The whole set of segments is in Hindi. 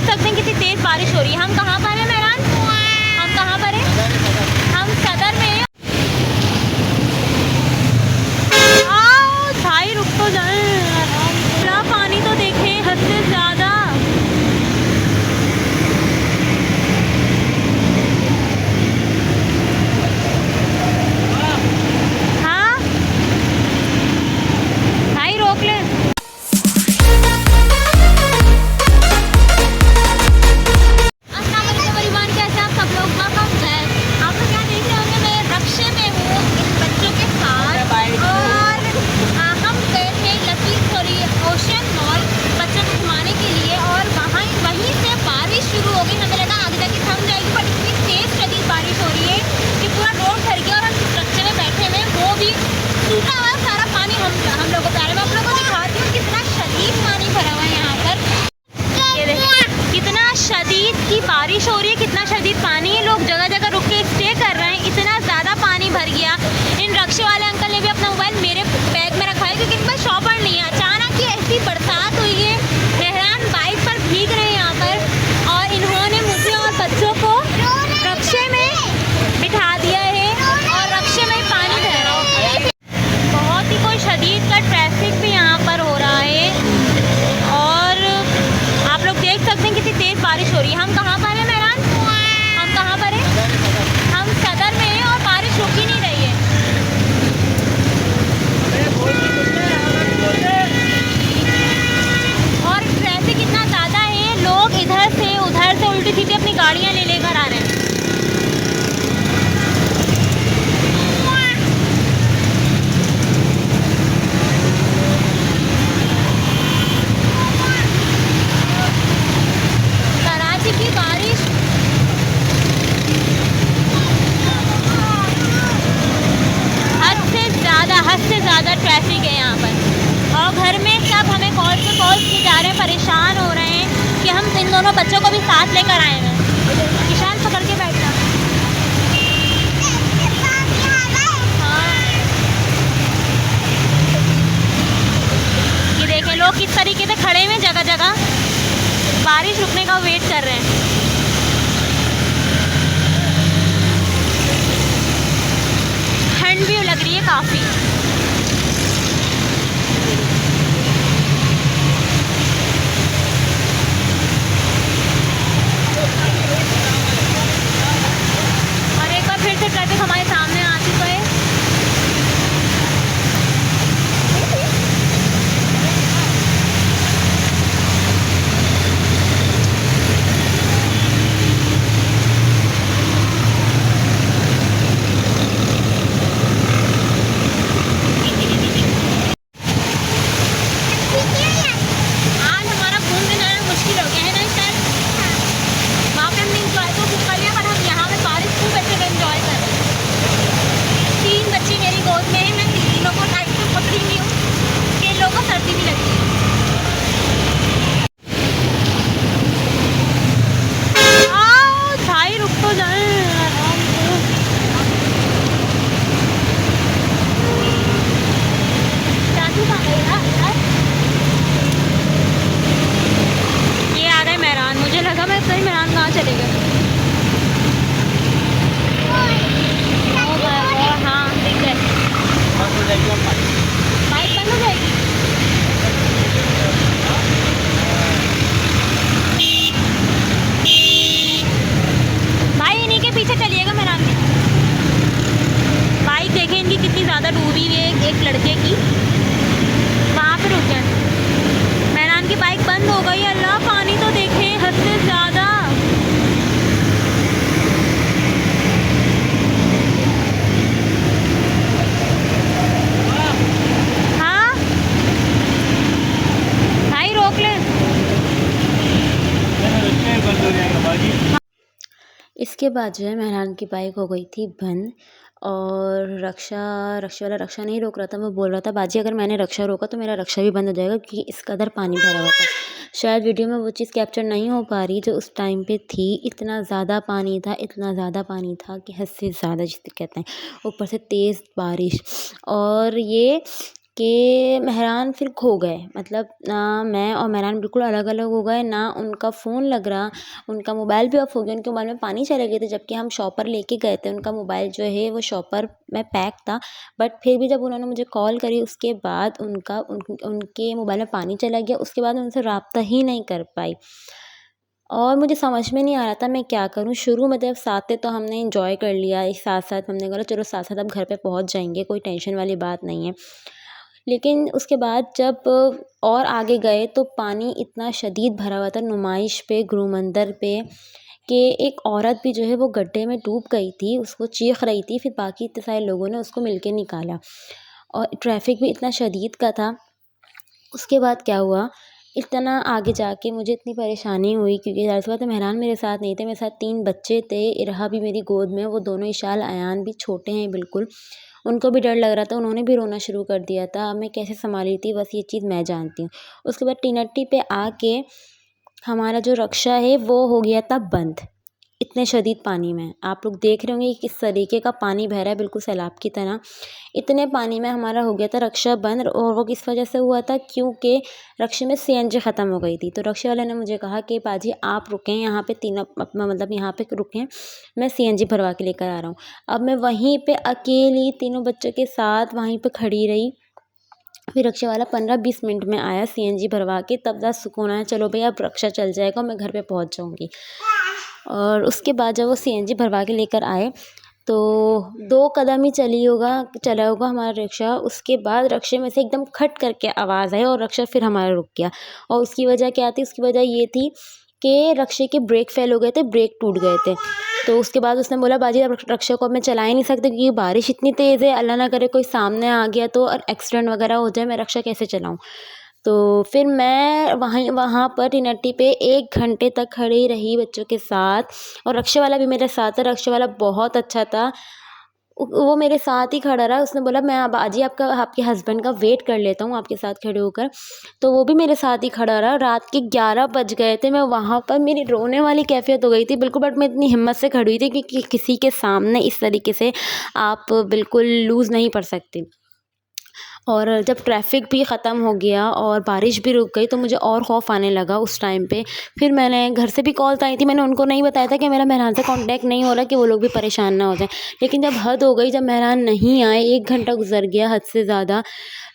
सकते हैं कितनी तेज बारिश हो रही है। हम कहाँ पर हैं मेहरान? हम कहाँ पर हैं? हम सदर में हैं। आओ भाई रुक तो जाए, पूरा पानी तो देखें, हद से ज़्यादा। हाँ भाई रोक ले। हम लोगों को मैं आप लोगों को दिखाती हूँ कितना शदीद पानी भरा हुआ है यहाँ पर। ये देखिए कितना शदीद की बारिश हो रही है, कितना शदीद पानी है। लोग जगह जगह रुक के स्टे कर रहे हैं, इतना ज़्यादा पानी भर गया। इन रक्शे वाले अंकल ने भी अपना मोबाइल मेरे बैग में रखा है क्योंकि इनका शॉपर नहीं है। अचानक ही ऐसी बरसात हुई है, मेहरान बाइक पर भीग रहे हैं यहाँ पर, और इन्होंने मुझे और बच्चों को रक्शे में बिठा दिया है और रक्शे में पानी बह रहा है। बहुत ही कोई शदीद का ट्रैफिक भी यहाँ पर हो रहा है, और आप लोग देख सकते हैं कितनी तेज़ बारिश हो रही है। हम कहाँ पर हैं मेहरान? हम कहाँ पर हैं? हम सदर में हैं और बारिश रुक ही नहीं रही है। और ट्रैफिक इतना ज़्यादा है, लोग इधर से उधर से उल्टी सीधी अपनी गाड़ियाँ ले लेकर आ रहे हैं। कराची की बारिश हद से ज़्यादा ट्रैफिक है यहाँ पर, और घर में सब हमें कॉल पे कॉल किए जा रहे हैं, परेशान हो रहे हैं कि हम इन दोनों बच्चों को भी साथ लेकर आए हैं। किशान पकड़ के बैठना। हाँ ये देखें लोग किस तरीके से खड़े हुए जगह जगह, बारिश रुकने का वेट कर रहे हैं। ठंड भी लग रही है काफ़ी। और एक बार फिर से ट्रैफिक हमारे सामने आ चुका है। ज़्यादा डूबी हुई है एक लड़के की, वहाँ पे रुक गए। मेहरान की बाइक बंद हो गई। अल्लाह पानी तो देखें हद से ज़्यादा। हाँ भाई रोक ले। इसके बाद जो है मेहरान की बाइक हो गई थी बंद, और रक्षा वाला रक्षा नहीं रोक रहा था। वो बोल रहा था बाजी अगर मैंने रक्षा रोका तो मेरा रक्षा भी बंद हो जाएगा, क्योंकि इस कदर पानी भरा हुआ था। शायद वीडियो में वो चीज़ कैप्चर नहीं हो पा रही जो उस टाइम पे थी। इतना ज़्यादा पानी था, इतना ज़्यादा पानी था कि हद से ज़्यादा जिसे कहते हैं। ऊपर से तेज़ बारिश, और ये कि मेहरान फिर खो गए। मतलब मैं और मेहरान बिल्कुल अलग अलग हो गए, ना उनका फ़ोन लग रहा, उनका मोबाइल भी ऑफ हो गया, उनके मोबाइल में पानी चले गए थे, जबकि हम शॉपर लेके गए थे। उनका मोबाइल जो है वो शॉपर में पैक था, बट फिर भी जब उन्होंने मुझे कॉल करी उसके बाद उनके मोबाइल में पानी चला गया। उसके बाद उनसे राब्ता ही नहीं कर पाई और मुझे समझ में नहीं आ रहा था मैं क्या करूँ। शुरू में जब साथ थे तो हमने एंजॉय कर लिया, एक साथ-साथ हमने कहा चलो साथ-साथ अब घर पे पहुँच जाएँगे, कोई टेंशन वाली बात नहीं है। लेकिन उसके बाद जब और आगे गए तो पानी इतना शदीद भरा हुआ था नुमाइश पे, गुरु मंदिर पे, कि एक औरत भी जो है वो गड्ढे में डूब गई थी, उसको चीख रही थी। फिर बाकी इतने सारे लोगों ने उसको मिल के निकाला और ट्रैफिक भी इतना शदीद का था। उसके बाद क्या हुआ, इतना आगे जाके मुझे इतनी परेशानी हुई क्योंकि ज़ाहिर-सी बात है मेहरान मेरे साथ नहीं थे, मेरे साथ 3 बच्चे थे, इरहा भी मेरी गोद में, वो दोनों इशाल, अयान भी छोटे हैं बिल्कुल। उनको भी डर लग रहा था, उन्होंने भी रोना शुरू कर दिया था। अब मैं कैसे सँभाली थी बस ये चीज़ मैं जानती हूँ। उसके बाद टीनट्टी पे आके हमारा जो रक्षा है वो हो गया था बंद, इतने शदीद पानी में। आप लोग देख रहे होंगे कि किस तरीके का पानी बह रहा है, बिल्कुल सैलाब की तरह। इतने पानी में हमारा हो गया था रक्षा बंद और वो किस वजह से हुआ था, क्योंकि रक्षे में सीएनजी ख़त्म हो गई थी। तो रक्षा वाले ने मुझे कहा कि पाजी आप रुकें यहाँ पे, तीनों अपना मतलब यहाँ पे रुकें, मैं सीएनजी भरवा के लेकर आ रहा हूँ। अब मैं वहीं पे अकेली तीनों बच्चों के साथ वहीं पे खड़ी रही। फिर रक्षा वाला 15-20 मिनट में आया सीएनजी भरवा के, तब ज़रा सुकून आया, चलो भई अब रक्षा चल जाएगा और मैं घर पे पहुँच जाऊँगी। और उसके बाद जब वो सीएनजी भरवा के लेकर आए तो 2 कदम ही चला होगा हमारा रिक्शा। उसके बाद रक्शे में से एकदम खट करके आवाज़ आई और रक्षा फिर हमारा रुक गया। और उसकी वजह क्या थी, उसकी वजह ये थी कि रक्शे के ब्रेक फ़ेल हो गए थे, ब्रेक टूट गए थे। तो उसके बाद उसने बोला बाजी अब रक्षा को अब मैं चला ही नहीं सकती क्योंकि बारिश इतनी तेज़ है, अल्लाह ना करे कोई सामने आ गया तो और एक्सीडेंट वगैरह हो जाए, मैं रक्षा कैसे चलाऊँ। तो फिर मैं वहाँ पर टीनट्टी पे 1 घंटे तक खड़ी रही बच्चों के साथ और रक्षा वाला भी मेरे साथ था। रक्षा वाला बहुत अच्छा था, वो मेरे साथ ही खड़ा रहा। उसने बोला मैं बाजी आपके हस्बैंड का वेट कर लेता हूँ आपके साथ खड़े होकर। तो वो भी मेरे साथ ही खड़ा रहा। रात के 11 बज गए थे, मैं वहाँ पर मेरी रोने वाली कैफ़ियत हो गई थी बिल्कुल, बट मैं इतनी हिम्मत से खड़ी हुई थी कि किसी के सामने इस तरीके से आप बिल्कुल लूज़ नहीं पड़ सकती। और जब ट्रैफ़िक भी ख़त्म हो गया और बारिश भी रुक गई तो मुझे और ख़ौफ़ आने लगा उस टाइम पे। फिर मैंने घर से भी कॉल्स आई थी, मैंने उनको नहीं बताया था कि मेरा मेहरान से कॉन्टैक्ट नहीं हो रहा, कि वो लोग भी परेशान ना हो जाएँ। लेकिन जब हद हो गई, जब मेहरान नहीं आए, 1 घंटा गुज़र गया हद से ज़्यादा,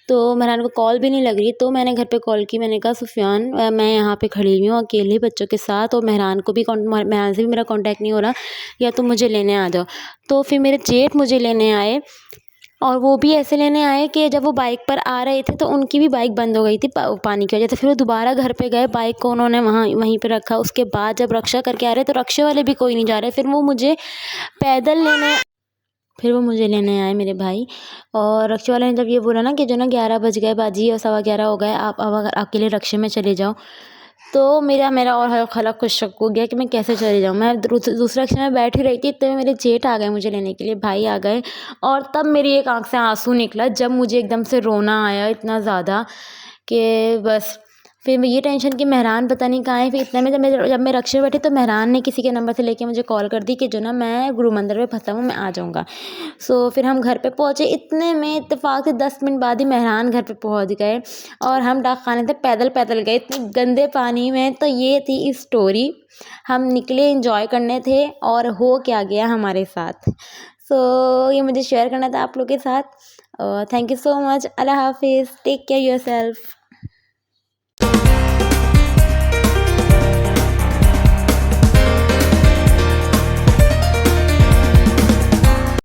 तो मेहरान को कॉल भी नहीं लग रही। तो मैंने घर पे कॉल की, मैंने कहा सुफ़ियान मैं यहाँ पे खड़ी हुई हूँ अकेले बच्चों के साथ और मेहरान से भी मेरा कॉन्टैक्ट नहीं हो रहा, या तुम मुझे लेने आ जाओ। तो फिर मेरे जेठ मुझे लेने आए और वो भी ऐसे लेने आए कि जब वो बाइक पर आ रहे थे तो उनकी भी बाइक बंद हो गई थी पानी की वजह से। फिर वो दोबारा घर पे गए, बाइक को उन्होंने वहीं पे रखा। उसके बाद जब रक्षा करके आ रहे तो रक्षा वाले भी कोई नहीं जा रहे। फिर वो मुझे लेने आए मेरे भाई। और रक्षा वाले ने जब ये बोला ना कि जो ना 11 बज गए बाजी और 11:15 हो गए, आप अब अगर अकेले रक्षे में चले जाओ, तो मेरा और हल्का कुछ शक हो गया कि मैं कैसे चली जाऊँ। मैं दूसरे रिक्शे में बैठी रही थी, इतने में मेरे जेठ आ गए मुझे लेने के लिए, भाई आ गए और तब मेरी एक आँख से आँसू निकला जब मुझे एकदम से रोना आया इतना ज़्यादा कि बस। फिर मैं ये टेंशन कि मेहरान पता नहीं कहाँ है। फिर इतने में जब मैं रिक्शे में बैठी तो मेहरान ने किसी के नंबर से लेके मुझे कॉल कर दी कि जो ना मैं गुरु मंदिर में फँसा हूँ, मैं आ जाऊँगा। सो फिर हम घर पे पहुँचे। इतने में इत्तेफाक से 10 मिनट बाद ही मेहरान घर पे पहुँच गए और हम डाक खाने से पैदल गए इतने गंदे पानी में। तो ये थी स्टोरी। हम निकले एंजॉय करने थे और हो क्या गया हमारे साथ। सो ये मुझे शेयर करना था आप लोग के साथ। Thank you so much. अल्लाह हाफ़िज़। Take care yourself.